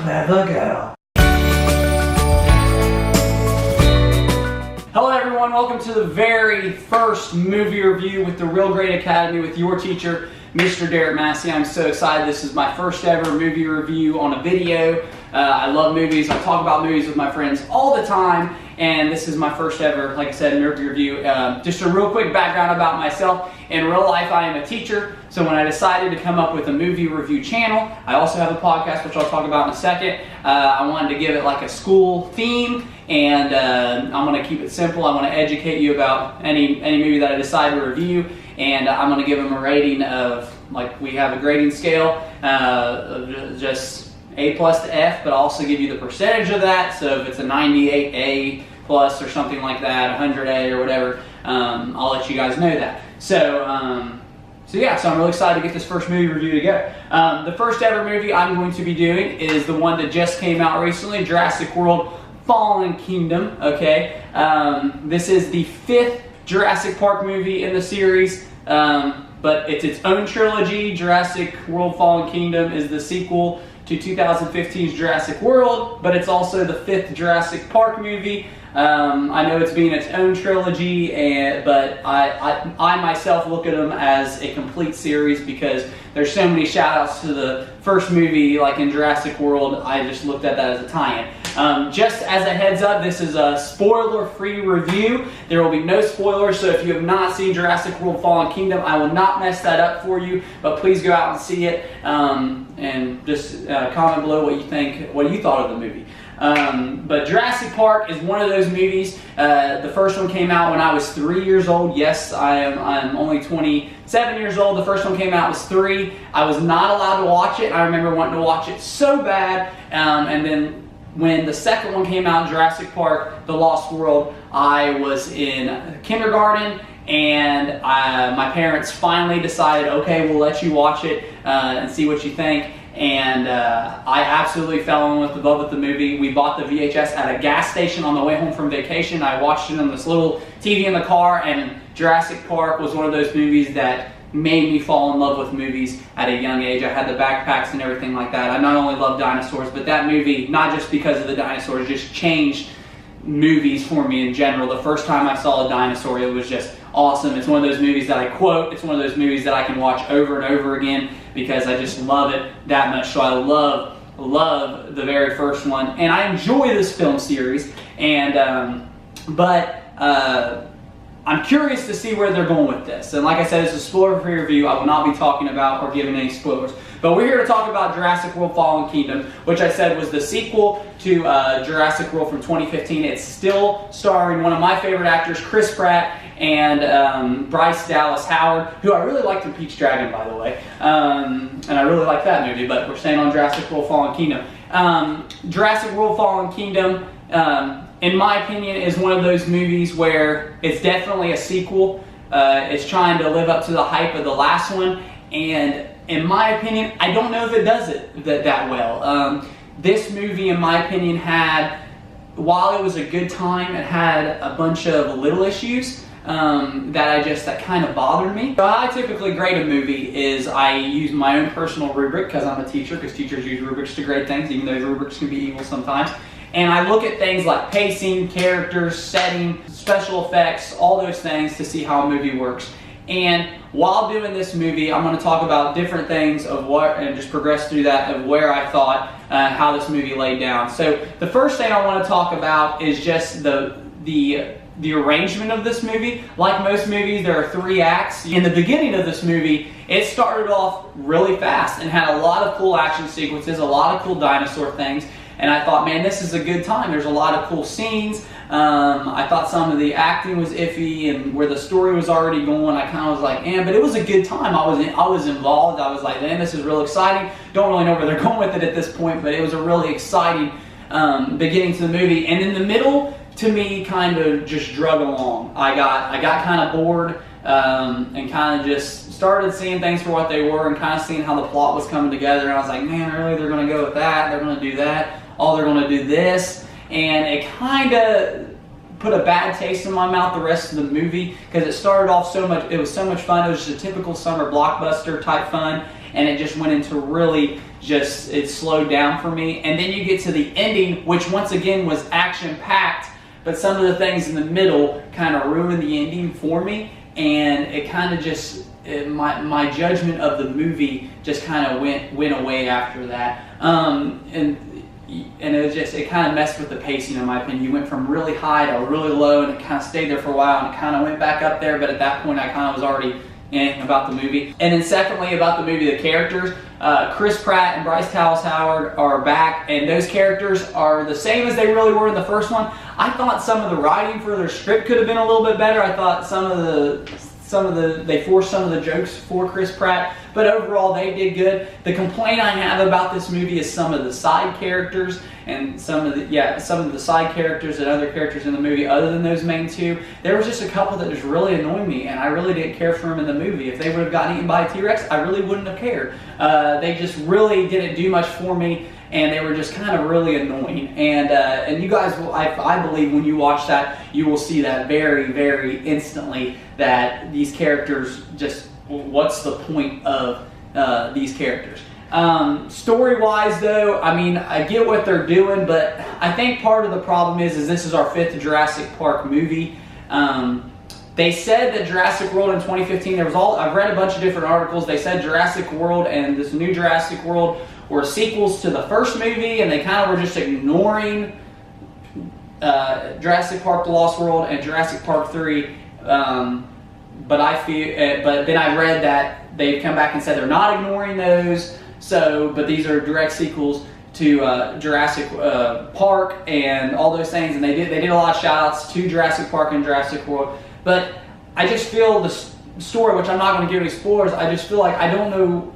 Clever girl. Hello everyone, welcome to the very first movie review with the Real Great Academy with your teacher, Mr. Derek Massey. I'm so excited. This is my first ever movie review on a video. I love movies. I talk about movies with my friends all the time, and this is my first ever, like I said, movie review. Just a real quick background about myself. In real life, I am a teacher, so when I decided to come up with a movie review channel, I also have a podcast, which I'll talk about in a second. I wanted to give it like a school theme, and I'm going to keep it simple. I want to educate you about any movie that I decide to review, and I'm going to give them a rating of, like, we have a grading scale, just A+ to F, but I'll also give you the percentage of that. So if it's a 98 A+ or something like that, 100 A or whatever, I'll let you guys know that. So I'm really excited to get this first movie review to go. The first ever movie I'm going to be doing is the one that just came out recently, Jurassic World Fallen Kingdom, okay? This is the 5th Jurassic Park movie in the series, but it's its own trilogy. Jurassic World Fallen Kingdom is the sequel to 2015's Jurassic World, but it's also the 5th Jurassic Park movie. I know it's being its own trilogy, but I myself look at them as a complete series because there's so many shout outs to the first movie, like in Jurassic World. I just looked at that as a tie-in. Just as a heads up, this is a spoiler-free review. There will be no spoilers, so if you have not seen Jurassic World Fallen Kingdom, I will not mess that up for you, but please go out and see it, and just comment below what you think, what you thought of the movie. But Jurassic Park is one of those movies. The first one came out when I was 3 years old. Yes, I'm only 27 years old. The first one came out when I was 3. I was not allowed to watch it. I remember wanting to watch it so bad, and then when the second one came out, Jurassic Park: The Lost World, I was in kindergarten, and my parents finally decided, okay, we'll let you watch it and see what you think. And I absolutely fell in love with the movie. We bought the VHS at a gas station on the way home from vacation. I watched it on this little TV in the car, and Jurassic Park was one of those movies that made me fall in love with movies at a young age. I had the backpacks and everything like that. I not only love dinosaurs, but that movie, not just because of the dinosaurs, just changed movies for me in general. The first time I saw a dinosaur, it was just awesome. It's one of those movies that I quote. It's one of those movies that I can watch over and over again because I just love it that much. So I love the very first one, and I enjoy this film series. And I'm curious to see where they're going with this. And like I said, it's a spoiler-free review. I will not be talking about or giving any spoilers. But we're here to talk about Jurassic World Fallen Kingdom, which I said was the sequel to Jurassic World from 2015. It's still starring one of my favorite actors, Chris Pratt, and Bryce Dallas Howard, who I really liked in Pete's Dragon, by the way. And I really like that movie, but we're staying on Jurassic World Fallen Kingdom. Jurassic World Fallen Kingdom, in my opinion, is one of those movies where it's definitely a sequel. It's trying to live up to the hype of the last one, and in my opinion, I don't know if it does it that well. This movie, in my opinion, while it was a good time, it had a bunch of little issues that kind of bothered me. So how I typically grade a movie is I use my own personal rubric, because I'm a teacher, because teachers use rubrics to grade things, even though rubrics can be evil sometimes. And I look at things like pacing, characters, setting, special effects, all those things to see how a movie works. And while doing this movie, I'm going to talk about different things and just progress through that of where I thought how this movie laid down. So the first thing I want to talk about is just the arrangement of this movie. Like most movies, there are 3 acts. In the beginning of this movie, it started off really fast and had a lot of cool action sequences, a lot of cool dinosaur things. And I thought, man, this is a good time. There's a lot of cool scenes. I thought some of the acting was iffy, and where the story was already going, I kind of was like, but it was a good time. I was involved. I was like, man, this is real exciting. Don't really know where they're going with it at this point, but it was a really exciting beginning to the movie. And in the middle, to me, kind of just drug along. I got kind of bored and kind of just started seeing things for what they were and kind of seeing how the plot was coming together. And I was like, man, really, they're going to go with that. They're going to do that. Oh, they're going to do this. And it kind of put a bad taste in my mouth the rest of the movie, because it started off so much, it was so much fun. It was just a typical summer blockbuster type fun, and it just went into really just, it slowed down for me. And then you get to the ending, which once again was action-packed, but some of the things in the middle kind of ruined the ending for me, and it kind of just, my judgment of the movie just kind of went away after that. And it was just, it kind of messed with the pacing, in my opinion. You went from really high to really low, and it kind of stayed there for a while, and it kind of went back up there, but at that point I kind of was already about the movie. And then secondly, about the movie, the characters. Chris Pratt and Bryce Dallas Howard are back, and those characters are the same as they really were in the first one. I thought some of the writing for their script could have been a little bit better. I thought they forced some of the jokes for Chris Pratt, but overall they did good. The complaint I have about this movie is some of the side characters and some of the side characters and other characters in the movie other than those main two. There was just a couple that just really annoyed me, and I really didn't care for them in the movie. If they would have gotten eaten by a T-Rex, I really wouldn't have cared. They just really didn't do much for me, and they were just kind of really annoying. And you guys will, I believe when you watch that, you will see that very, very instantly, that these characters just, what's the point of these characters? Story-wise though, I mean, I get what they're doing, but I think part of the problem is this is our 5th Jurassic Park movie. They said that Jurassic World in 2015, I've read a bunch of different articles, they said Jurassic World and this new Jurassic World were sequels to the first movie, and they kind of were just ignoring Jurassic Park: The Lost World and Jurassic Park 3. But then I read that they've come back and said they're not ignoring those. But these are direct sequels to Jurassic Park and all those things, and they did a lot of shout outs to Jurassic Park and Jurassic World. But I just feel the story, which I'm not going to give any spoilers, I just feel like I don't know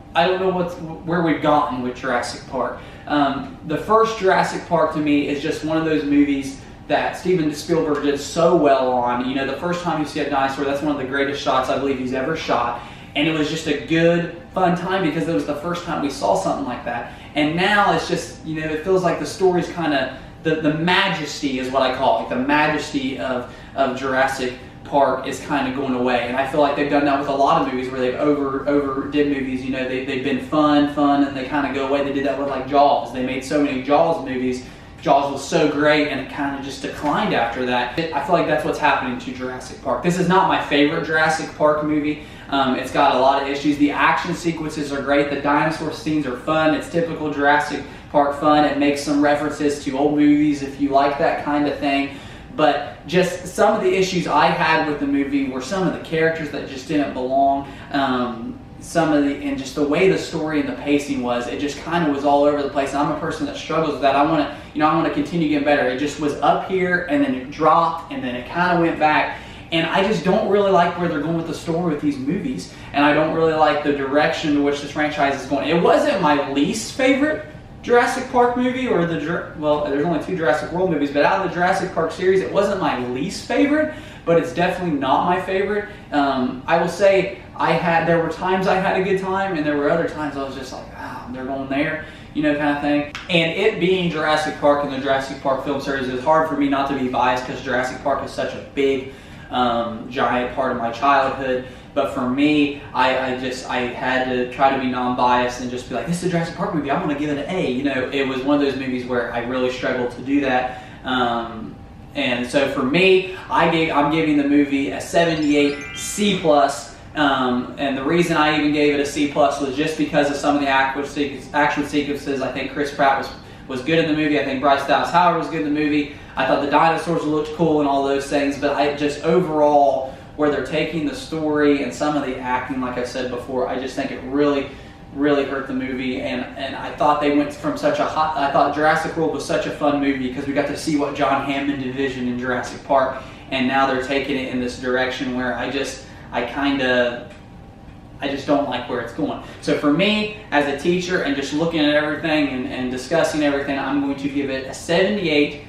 where we've gotten with Jurassic Park. The first Jurassic Park to me is just one of those movies that Steven Spielberg did so well on. You know, the first time you see a dinosaur, that's one of the greatest shots I believe he's ever shot. And it was just a good, fun time because it was the first time we saw something like that. And now it's just, you know, it feels like the story's kind of, the majesty is what I call it. The majesty of Jurassic Park is kind of going away. And I feel like they've done that with a lot of movies where they've overdid movies. You know, they've been fun, and they kind of go away. They did that with like Jaws. They made so many Jaws movies. Jaws was so great, and it kind of just declined after that. I feel like that's what's happening to Jurassic Park. This is not my favorite Jurassic Park movie. It's got a lot of issues. The action sequences are great. The dinosaur scenes are fun. It's typical Jurassic Park fun. It makes some references to old movies if you like that kind of thing. But just some of the issues I had with the movie were some of the characters that just didn't belong. And just the way the story and the pacing was, it just kind of was all over the place. And I'm a person that struggles with that. I want to continue getting better. It just was up here, and then it dropped, and then it kind of went back. And I just don't really like where they're going with the story with these movies, and I don't really like the direction in which this franchise is going. It wasn't my least favorite Jurassic Park movie, or there's only 2 Jurassic World movies, but out of the Jurassic Park series, it wasn't my least favorite, but it's definitely not my favorite. I will say there were times I had a good time, and there were other times I was just like, wow, they're going there, you know, kind of thing. And it being Jurassic Park and the Jurassic Park film series, it's hard for me not to be biased because Jurassic Park is such a big, giant part of my childhood. But for me, I had to try to be non-biased and just be like, this is a Jurassic Park movie, I'm going to give it an A. You know, it was one of those movies where I really struggled to do that. And so for me, I'm giving the movie a 78 C+. And the reason I even gave it a C+ was just because of some of the action sequences. I think Chris Pratt was good in the movie. I think Bryce Dallas Howard was good in the movie. I thought the dinosaurs looked cool and all those things. But I just overall, where they're taking the story and some of the acting, like I said before, I just think it really, really hurt the movie. And I thought they went from I thought Jurassic World was such a fun movie because we got to see what John Hammond envisioned in Jurassic Park. And now they're taking it in this direction where I just don't like where it's going. So for me, as a teacher and just looking at everything and discussing everything, I'm going to give it a 78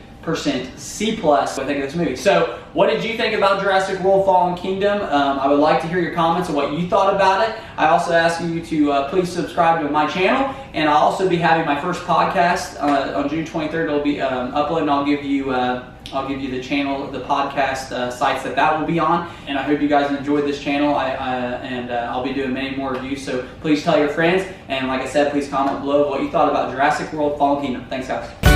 C+. I think of this movie. So, what did you think about Jurassic World: Fallen Kingdom? I would like to hear your comments on what you thought about it. I also ask you to please subscribe to my channel, and I'll also be having my first podcast on June 23rd. It'll be uploaded, and I'll give you the channel, the podcast sites that will be on. And I hope you guys enjoyed this channel. I'll be doing many more reviews. So please tell your friends, and like I said, please comment below what you thought about Jurassic World: Fallen Kingdom. Thanks, guys.